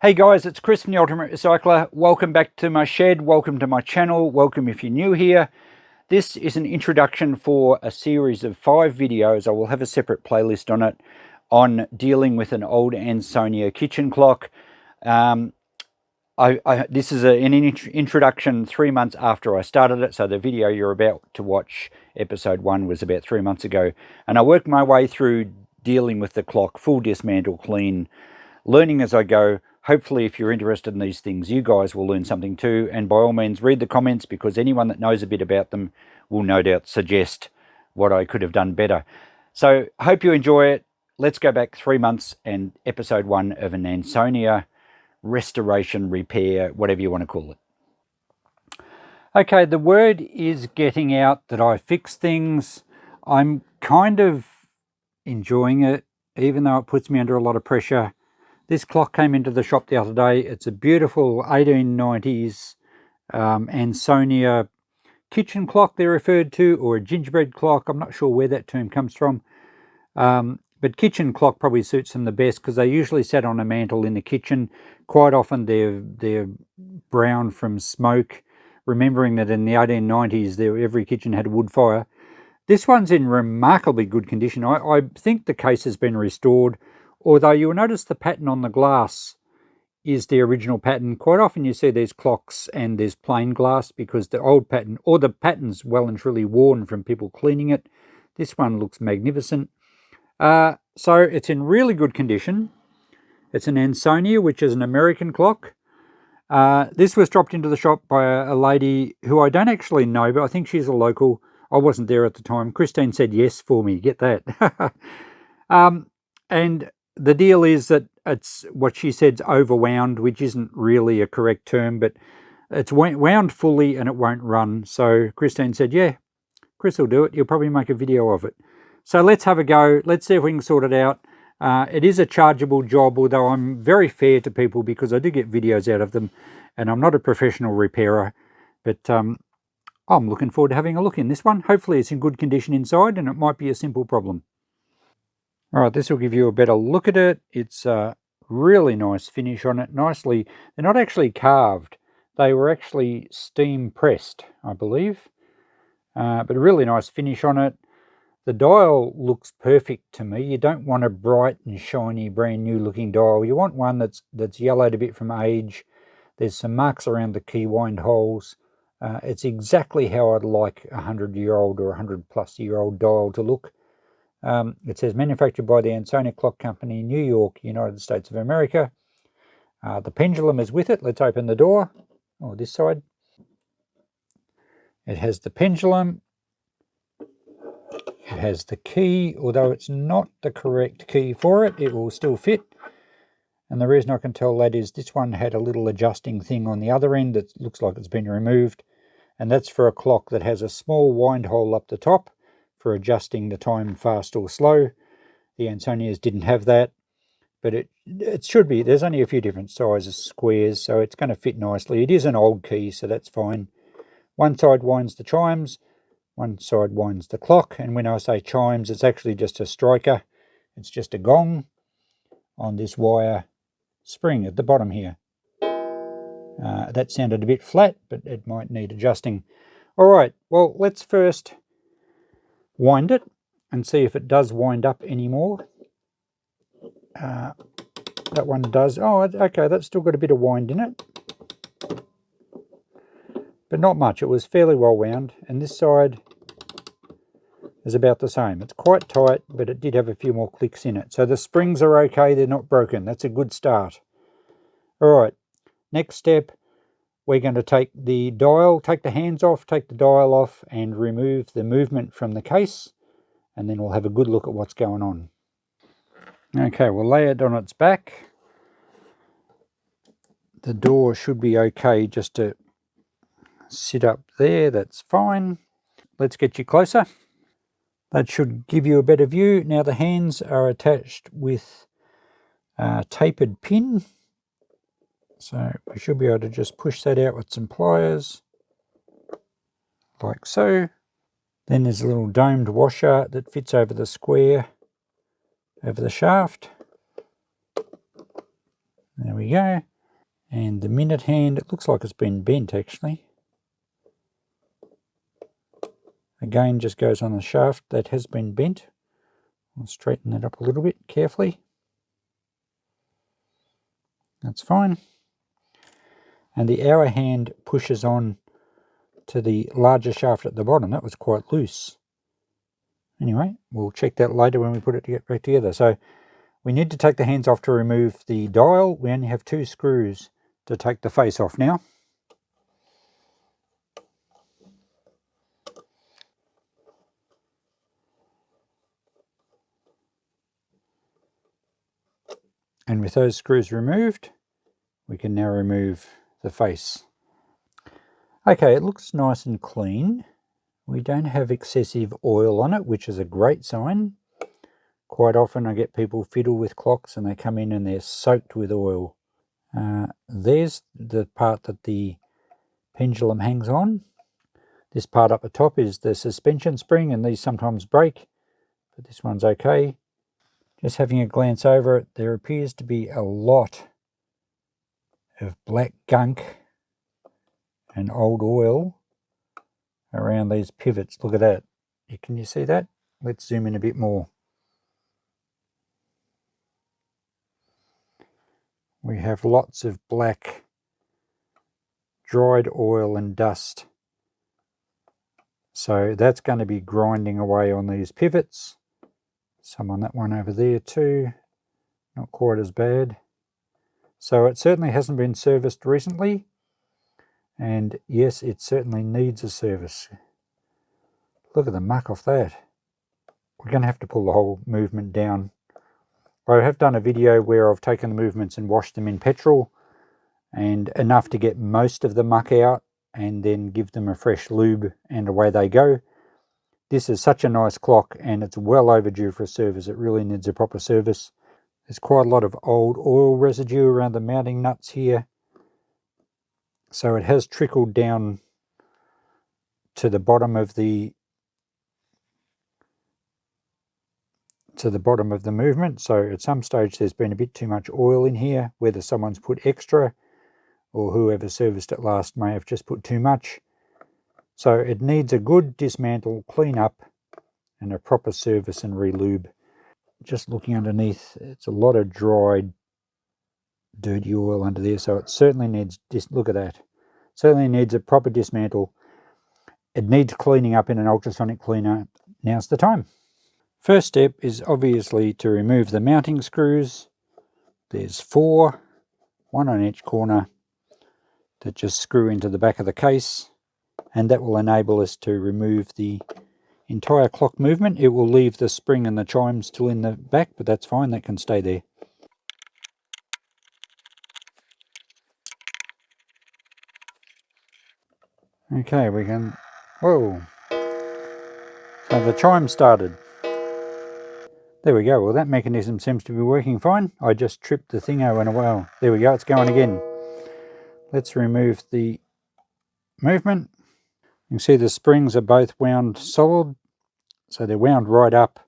Hey guys, it's Chris from the Ultimate Recycler. Welcome back to my shed. Welcome to my channel. Welcome if you're new here. This is an introduction for a series of 5 videos. I will have a separate playlist on it on dealing with an old Ansonia kitchen clock. This is an introduction 3 months after I started it. So the video you're about to watch, episode 1, was about 3 months ago. And I worked my way through dealing with the clock, full dismantle, clean, learning as I go. Hopefully, if you're interested in these things, you guys will learn something too. And by all means, read the comments, because anyone that knows a bit about them will no doubt suggest what I could have done better. So, hope you enjoy it. Let's go back 3 months and episode 1 of an Ansonia restoration, repair, whatever you want to call it. Okay, the word is getting out that I fix things. I'm kind of enjoying it, even though it puts me under a lot of pressure. This clock came into the shop the other day. It's a beautiful 1890s Ansonia kitchen clock, they're referred to, or a gingerbread clock. I'm not sure where that term comes from. But kitchen clock probably suits them the best, because they usually sat on a mantle in the kitchen. Quite often they're brown from smoke, remembering that in the 1890s every kitchen had a wood fire. This one's in remarkably good condition. I think the case has been restored, although you'll notice the pattern on the glass is the original pattern. Quite often you see these clocks and there's plain glass because the old pattern, or the pattern's well and truly worn from people cleaning it. This one looks magnificent. So it's in really good condition. It's an Ansonia, which is an American clock. This was dropped into the shop by a lady who I don't actually know, but I think she's a local. I wasn't there at the time. Christine said yes for me. Get that. And the deal is that it's what she said's overwound, which isn't really a correct term, but it's wound fully and it won't run. So Christine said, yeah, Chris will do it. He'll probably make a video of it. So let's have a go. Let's see if we can sort it out. It is a chargeable job, although I'm very fair to people because I do get videos out of them, and I'm not a professional repairer, but I'm looking forward to having a look in this one. Hopefully it's in good condition inside, and it might be a simple problem. All right, this will give you a better look at it. It's a really nice finish on it. Nicely, they're not actually carved. They were actually steam pressed, I believe. But a really nice finish on it. The dial looks perfect to me. You don't want a bright and shiny, brand new looking dial. You want one that's yellowed a bit from age. There's some marks around the key wind holes. It's exactly how I'd like a 100-year-old or 100-plus-year-old dial to look. It says manufactured by the Ansonia Clock Company, New York, United States of America. The pendulum is with it. Let's open the door. Oh, this side. It has the pendulum. It has the key, although it's not the correct key for it. It will still fit. And the reason I can tell that is this one had a little adjusting thing on the other end that looks like it's been removed. And that's for a clock that has a small wind hole up the top for adjusting the time fast or slow. The Ansonias didn't have that, but it should be. There's only a few different sizes squares, so it's going to fit nicely. It is an old key, so that's fine. One side winds the chimes, one side winds the clock, and when I say chimes, it's actually just a striker. It's just a gong on this wire spring at the bottom here. That sounded a bit flat, but it might need adjusting. All right, well, let's first wind it and see if it does wind up anymore. That one does. Oh, okay, that's still got a bit of wind in it, but not much. It was fairly well wound, and this side is about the same. It's quite tight, but it did have a few more clicks in it. So the springs are okay, they're not broken. That's a good start. All right, next step, we're going to take the dial, take the hands off, take the dial off, and remove the movement from the case, and then we'll have a good look at what's going on. Okay, we'll lay it on its back. The door should be okay just to sit up there. That's fine. Let's get you closer. That should give you a better view. Now the hands are attached with a tapered pin. So we should be able to just push that out with some pliers, like so. Then there's a little domed washer that fits over the square, over the shaft. There we go. And the minute hand, it looks like it's been bent actually. Again, just goes on the shaft that has been bent. I'll straighten that up a little bit carefully. That's fine. And the hour hand pushes on to the larger shaft at the bottom. That was quite loose. Anyway, we'll check that later when we put it back together. So we need to take the hands off to remove the dial. We only have 2 screws to take the face off now. And with those screws removed, we can now remove the face. Okay, it looks nice and clean. We don't have excessive oil on it, which is a great sign. Quite often I get people fiddle with clocks and they come in and they're soaked with oil. There's the part that the pendulum hangs on. This part up the top is the suspension spring, and these sometimes break, but this one's okay. Just having a glance over it, there appears to be a lot of black gunk and old oil around these pivots. Look at that. Can you see that? Let's zoom in a bit more. We have lots of black dried oil and dust. So that's going to be grinding away on these pivots. Some on that one over there too. Not quite as bad. So it certainly hasn't been serviced recently. And yes, it certainly needs a service. Look at the muck off that. We're going to have to pull the whole movement down. I have done a video where I've taken the movements and washed them in petrol, and enough to get most of the muck out, and then give them a fresh lube, and away they go. This is such a nice clock, and it's well overdue for a service. It really needs a proper service. There's quite a lot of old oil residue around the mounting nuts here, so it has trickled down to the bottom of the movement. So at some stage there's been a bit too much oil in here, whether someone's put extra or whoever serviced it last may have just put too much. So it needs a good dismantle, clean up, and a proper service and relube. Just looking underneath, it's a lot of dried dirty oil under there, so it certainly needs, look at that, certainly needs a proper dismantle. It needs cleaning up in an ultrasonic cleaner. Now's the time. First step is obviously to remove the mounting screws. There's 4, 1 on each corner, that just screw into the back of the case, and that will enable us to remove the entire clock movement. It will leave the spring and the chime still in the back, but that's fine, that can stay there. Okay, we can, whoa, so the chime started. There we go. Well, that mechanism seems to be working fine. I just tripped the thing over and wow, there we go, it's going again. Let's remove the movement. You can see the springs are both wound solid, so they're wound right up.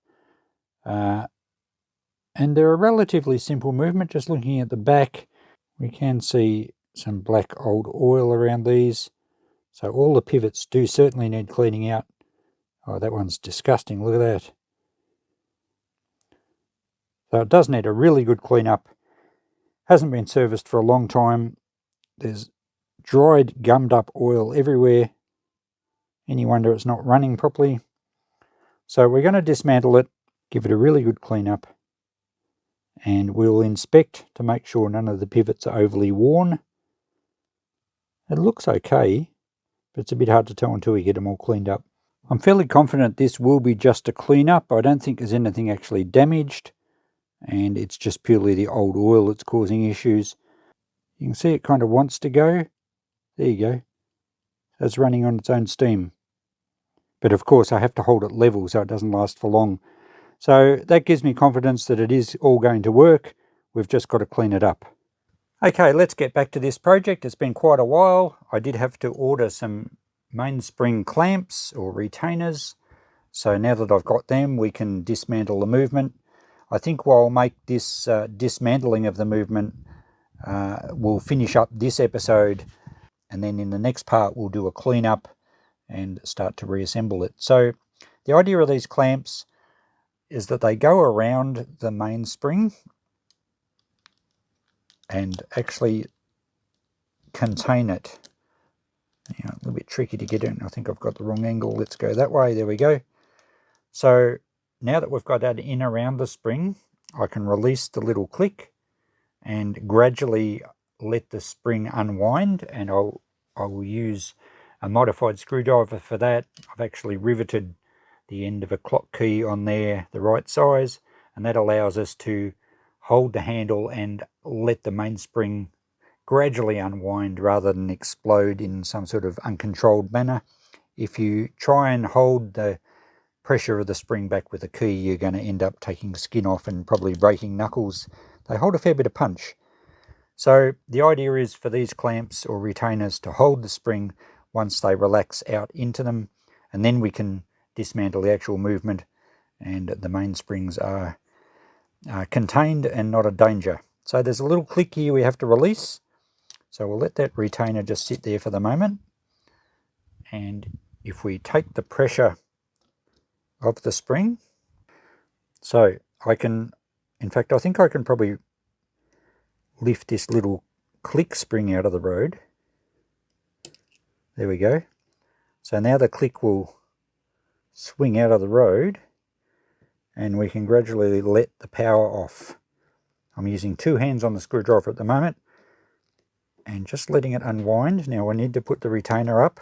And they're a relatively simple movement. Just looking at the back, we can see some black old oil around these. So all the pivots do certainly need cleaning out. Oh, that one's disgusting. Look at that. So it does need a really good clean up. Hasn't been serviced for a long time. There's dried, gummed up oil everywhere. Any wonder it's not running properly? So we're going to dismantle it, give it a really good clean up, and we'll inspect to make sure none of the pivots are overly worn. It looks okay, but it's a bit hard to tell until we get them all cleaned up. I'm fairly confident this will be just a clean up. I don't think there's anything actually damaged, and it's just purely the old oil that's causing issues. You can see it kind of wants to go. There you go. It's running on its own steam. But of course I have to hold it level so it doesn't last for long. So that gives me confidence that it is all going to work. We've just got to clean it up. Okay, let's get back to this project. It's been quite a while. I did have to order some mainspring clamps or retainers. So now that I've got them, we can dismantle the movement. I think I'll make this dismantling of the movement we'll finish up this episode, and then in the next part we'll do a cleanup and start to reassemble it. So the idea of these clamps is that they go around the mainspring and actually contain it. You know, a little bit tricky to get in. I think I've got the wrong angle. Let's go that way. There we go. So now that we've got that in around the spring, I can release the little click and gradually let the spring unwind, and I will use a modified screwdriver for that. I've actually riveted the end of a clock key on there the right size, and that allows us to hold the handle and let the mainspring gradually unwind rather than explode in some sort of uncontrolled manner. If you try and hold the pressure of the spring back with a key, you're going to end up taking skin off and probably breaking knuckles. They hold a fair bit of punch. So the idea is for these clamps or retainers to hold the spring once they relax out into them, and then we can dismantle the actual movement, and the mainsprings are contained and not a danger. So there's a little click here we have to release. So we'll let that retainer just sit there for the moment. And if we take the pressure of the spring, so I can, in fact, I think I can probably lift this little click spring out of the road. There we go. So now the click will swing out of the road, and we can gradually let the power off. I'm using two hands on the screwdriver at the moment and just letting it unwind. Now I need to put the retainer up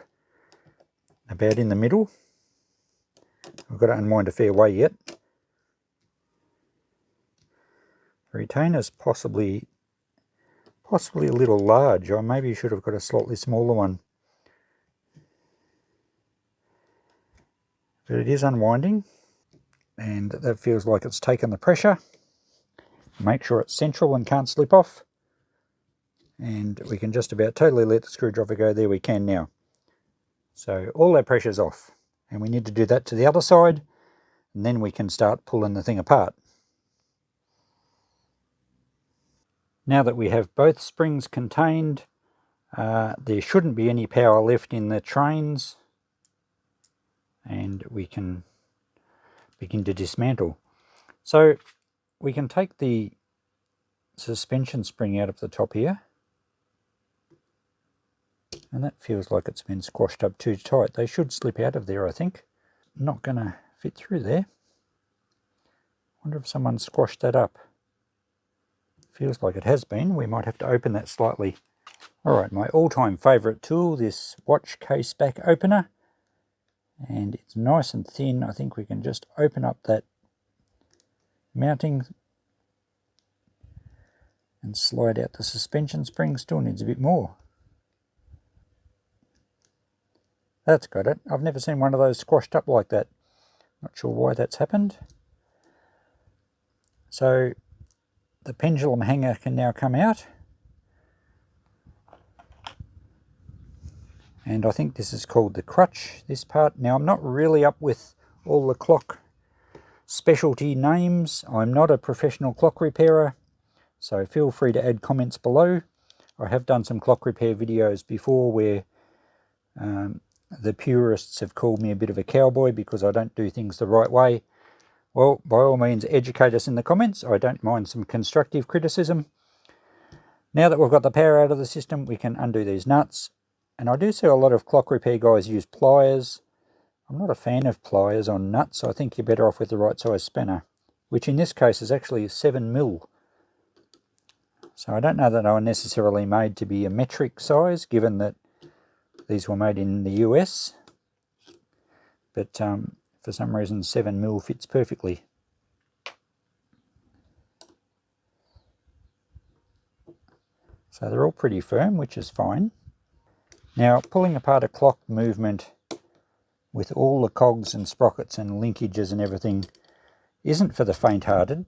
about in the middle. I've got to unwind a fair way yet. The retainer's possibly a little large. I maybe should have got a slightly smaller one. But it is unwinding, and that feels like it's taken the pressure. Make sure it's central and can't slip off. And we can just about totally let the screwdriver go. There we can now. So all that pressure's off. And we need to do that to the other side, and then we can start pulling the thing apart. Now that we have both springs contained, there shouldn't be any power left in the trains, and we can begin to dismantle. So we can take the suspension spring out of the top here, and that feels like it's been squashed up too tight. They should slip out of there, I think. Not going to fit through there. Wonder if someone squashed that up. Feels like it has been. We might have to open that slightly. Alright, my all-time favourite tool, this watch case back opener. And it's nice and thin. I think we can just open up that mounting and slide out the suspension spring. Still needs a bit more. That's got it. I've never seen one of those squashed up like that. Not sure why that's happened. So the pendulum hanger can now come out. And I think this is called the crutch, this part. Now I'm not really up with all the clock specialty names. I'm not a professional clock repairer, so feel free to add comments below. I have done some clock repair videos before where the purists have called me a bit of a cowboy because I don't do things the right way. Well, by all means, educate us in the comments. I don't mind some constructive criticism. Now that we've got the power out of the system, we can undo these nuts. And I do see a lot of clock repair guys use pliers. I'm not a fan of pliers on nuts. I think you're better off with the right size spanner, which in this case is actually 7mm. So I don't know that they were necessarily made to be a metric size, given that these were made in the US. But for some reason 7mm fits perfectly. So they're all pretty firm, which is fine. Now, pulling apart a clock movement with all the cogs and sprockets and linkages and everything isn't for the faint-hearted.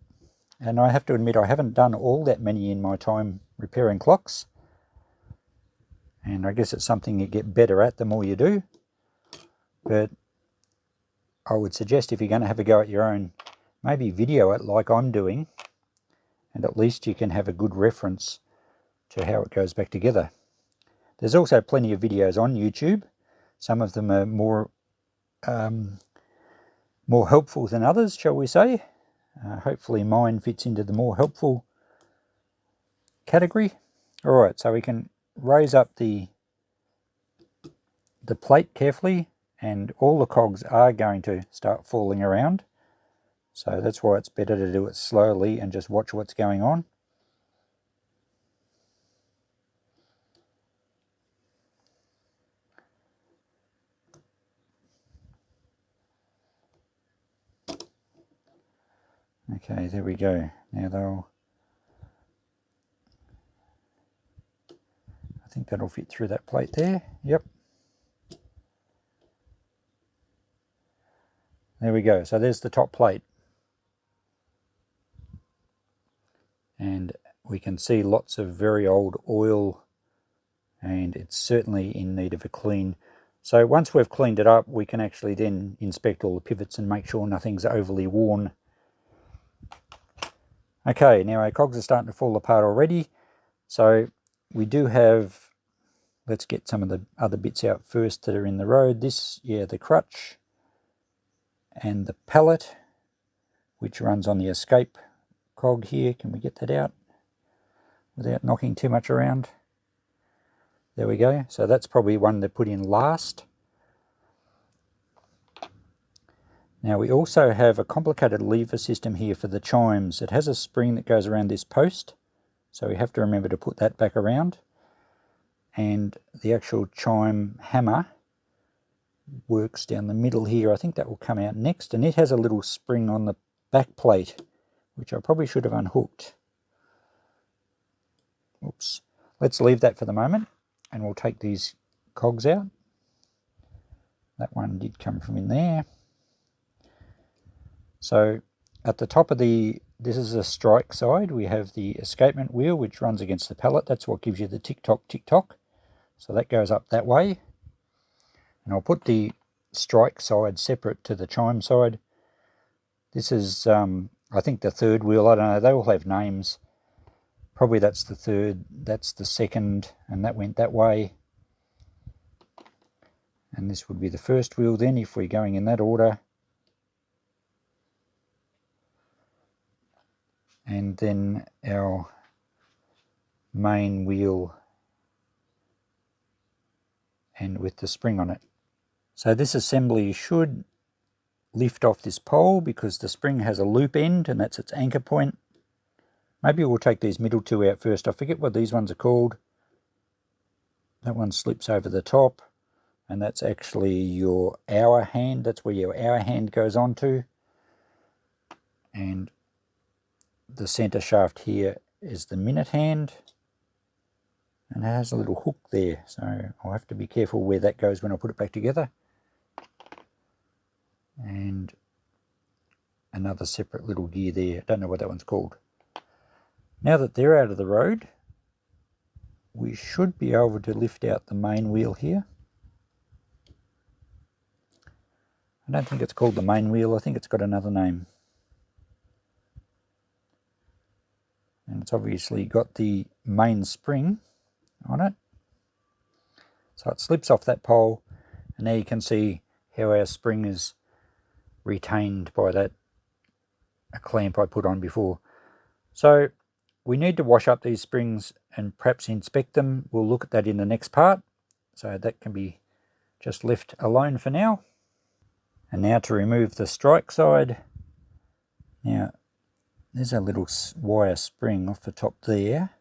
And I have to admit, I haven't done all that many in my time repairing clocks. And I guess it's something you get better at the more you do. But I would suggest if you're going to have a go at your own, maybe video it like I'm doing. And at least you can have a good reference to how it goes back together. There's also plenty of videos on YouTube. Some of them are more helpful than others, shall we say. Hopefully mine fits into the more helpful category. Alright, so we can raise up the plate carefully, and all the cogs are going to start falling around. So that's why it's better to do it slowly and just watch what's going on. Okay, there we go. Now I think that'll fit through that plate there. Yep. There we go. So there's the top plate. And we can see lots of very old oil, and it's certainly in need of a clean. So once we've cleaned it up, we can actually then inspect all the pivots and make sure nothing's overly worn. Okay, now our cogs are starting to fall apart already. So we do have, let's get some of the other bits out first that are in the road. This, yeah, the crutch and the pallet, which runs on the escape cog here. Can we get that out without knocking too much around? There we go. So that's probably one to put in last. Now we also have a complicated lever system here for the chimes. It has a spring that goes around this post, so we have to remember to put that back around. And the actual chime hammer works down the middle here. I think that will come out next, and it has a little spring on the back plate, which I probably should have unhooked. Oops. Let's leave that for the moment, and we'll take these cogs out. That one did come from in there. So at the top of this is a strike side, we have the escapement wheel which runs against the pallet. That's what gives you the tick-tock, tick-tock. So that goes up that way. And I'll put the strike side separate to the chime side. This is, I think, the third wheel. I don't know, they all have names. Probably that's the third, that's the second, and that went that way. And this would be the first wheel then, if we're going in that order. And then our main wheel, and with the spring on it. So this assembly should lift off this pole because the spring has a loop end and that's its anchor point. Maybe we'll take these middle two out first. I forget what these ones are called. That one slips over the top, and that's actually your hour hand. That's where your hour hand goes onto. And the center shaft here is the minute hand, and it has a little hook there, so I'll have to be careful where that goes when I put it back together. And another separate little gear there. I don't know what that one's called. Now that they're out of the road, we should be able to lift out the main wheel here. I don't think it's called the main wheel. I think it's got another name. And it's obviously got the main spring on it. So it slips off that pole, and there you can see how our spring is retained by a clamp I put on before. So we need to wash up these springs and perhaps inspect them. We'll look at that in the next part. So that can be just left alone for now. And now to remove the strike side. Now there's a little wire spring off the top there.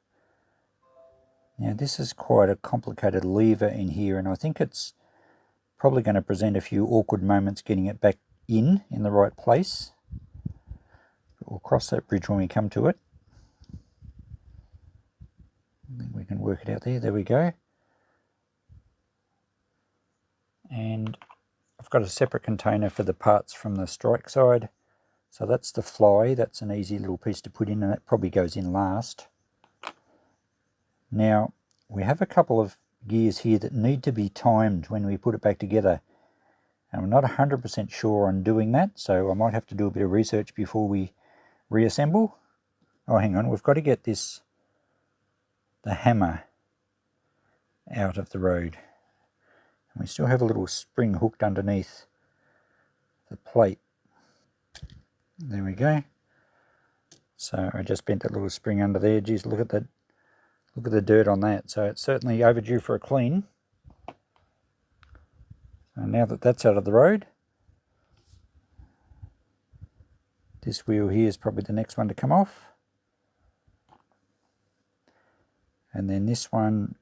Now this is quite a complicated lever in here, and I think it's probably going to present a few awkward moments getting it back in the right place. But we'll cross that bridge when we come to it. I think we can work it out there. There we go. And I've got a separate container for the parts from the strike side. So that's the fly. That's an easy little piece to put in, and that probably goes in last. Now, we have a couple of gears here that need to be timed when we put it back together. And I'm not 100% sure on doing that, so I might have to do a bit of research before we reassemble. Oh, hang on, we've got to get this the hammer out of the road. And we still have a little spring hooked underneath the plate. There we go. So I just bent that little spring under there. Geez, look at that. Look at the dirt on that. So it's certainly overdue for a clean. So now that that's out of the road, this wheel here is probably the next one to come off. And then this one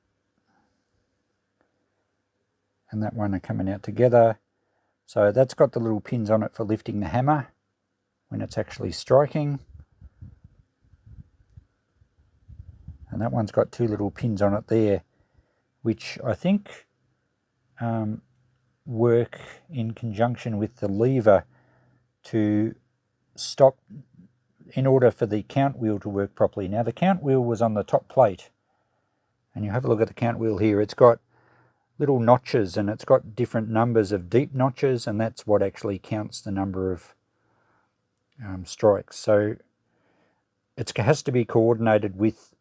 and that one are coming out together. So that's got the little pins on it for lifting the hammer when it's actually striking. And that one's got two little pins on it there, which I think work in conjunction with the lever to stop, in order for the count wheel to work properly. Now the count wheel was on the top plate, and you have a look at the count wheel here. It's got little notches, and it's got different numbers of deep notches, and that's what actually counts the number of strikes. So it has to be coordinated with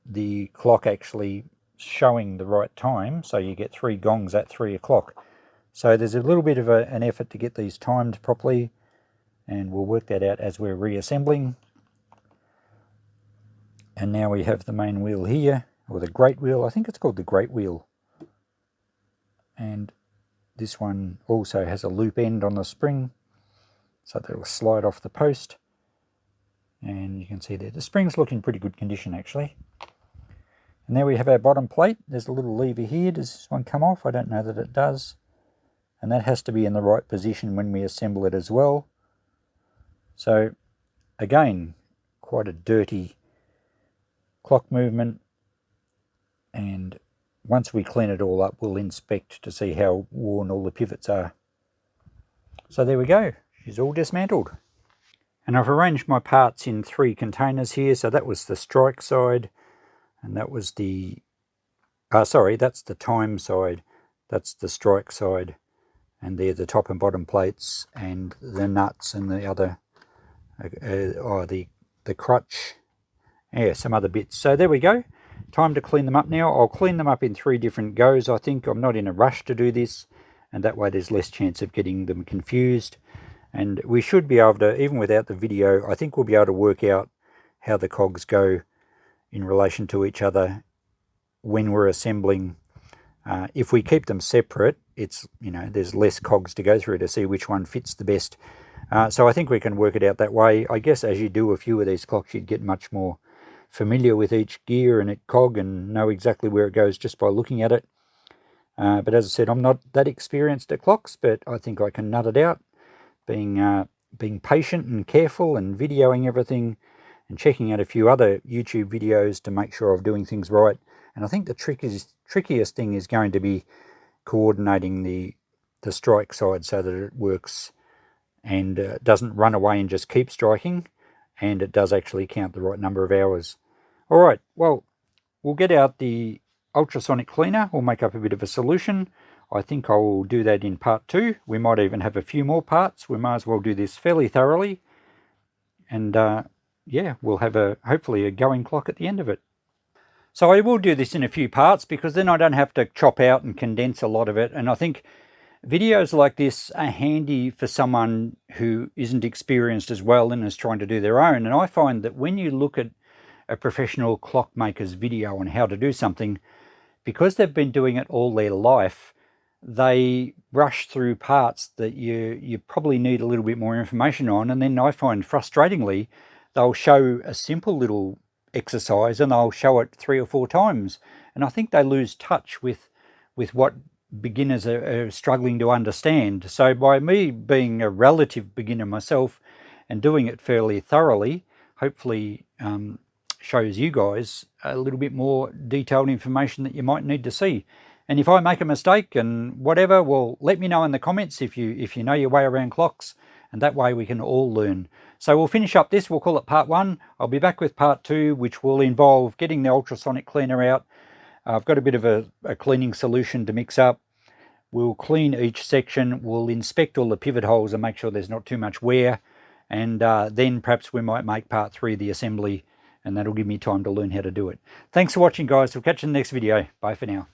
the clock actually showing the right time, so you get 3 gongs at 3 o'clock. So there's a little bit of an effort to get these timed properly, and we'll work that out as we're reassembling. And now we have the main wheel here, or the great wheel. I think it's called the great wheel. And this one also has a loop end on the spring, so that will slide off the post. And you can see there, the spring's looking pretty good condition actually. And there we have our bottom plate. There's a little lever here. Does this one come off? I don't know that it does. And that has to be in the right position when we assemble it as well. So again, quite a dirty clock movement. And once we clean it all up, we'll inspect to see how worn all the pivots are. So there we go. She's all dismantled. And I've arranged my parts in 3 containers here. So that was the strike side, and that was the, sorry, that's the time side, that's the strike side, and they're the top and bottom plates, and the nuts and the other, the crutch, yeah, some other bits. So there we go. Time to clean them up now. I'll clean them up in 3 different goes. I think I'm not in a rush to do this, and that way there's less chance of getting them confused. And we should be able to, even without the video, I think we'll be able to work out how the cogs go in relation to each other when we're assembling. If we keep them separate, it's, you know, there's less cogs to go through to see which one fits the best. So I think we can work it out that way. I guess as you do a few of these clocks, you'd get much more familiar with each gear and each cog and know exactly where it goes just by looking at it. But as I said, I'm not that experienced at clocks, but I think I can nut it out, being patient and careful and videoing everything and checking out a few other YouTube videos to make sure I'm doing things right. And I think the trickiest thing is going to be coordinating the strike side so that it works and doesn't run away and just keep striking, and it does actually count the right number of hours. All right, well, we'll get out the ultrasonic cleaner. We'll make up a bit of a solution. I think I will do that in part 2. We might even have a few more parts. We might as well do this fairly thoroughly. And yeah, we'll have hopefully a going clock at the end of it. So I will do this in a few parts because then I don't have to chop out and condense a lot of it. And I think videos like this are handy for someone who isn't experienced as well and is trying to do their own. And I find that when you look at a professional clockmaker's video on how to do something, because they've been doing it all their life, they rush through parts that you probably need a little bit more information on. And then I find frustratingly, they'll show a simple little exercise and they'll show it 3 or 4 times. And I think they lose touch with what beginners are struggling to understand. So by me being a relative beginner myself and doing it fairly thoroughly, hopefully shows you guys a little bit more detailed information that you might need to see. And if I make a mistake and whatever, well, let me know in the comments if you know your way around clocks, and that way we can all learn. So we'll finish up this. We'll call it part 1. I'll be back with part 2, which will involve getting the ultrasonic cleaner out. I've got a bit of a cleaning solution to mix up. We'll clean each section. We'll inspect all the pivot holes and make sure there's not too much wear. And then perhaps we might make part 3, the assembly, and that'll give me time to learn how to do it. Thanks for watching, guys. We'll catch you in the next video. Bye for now.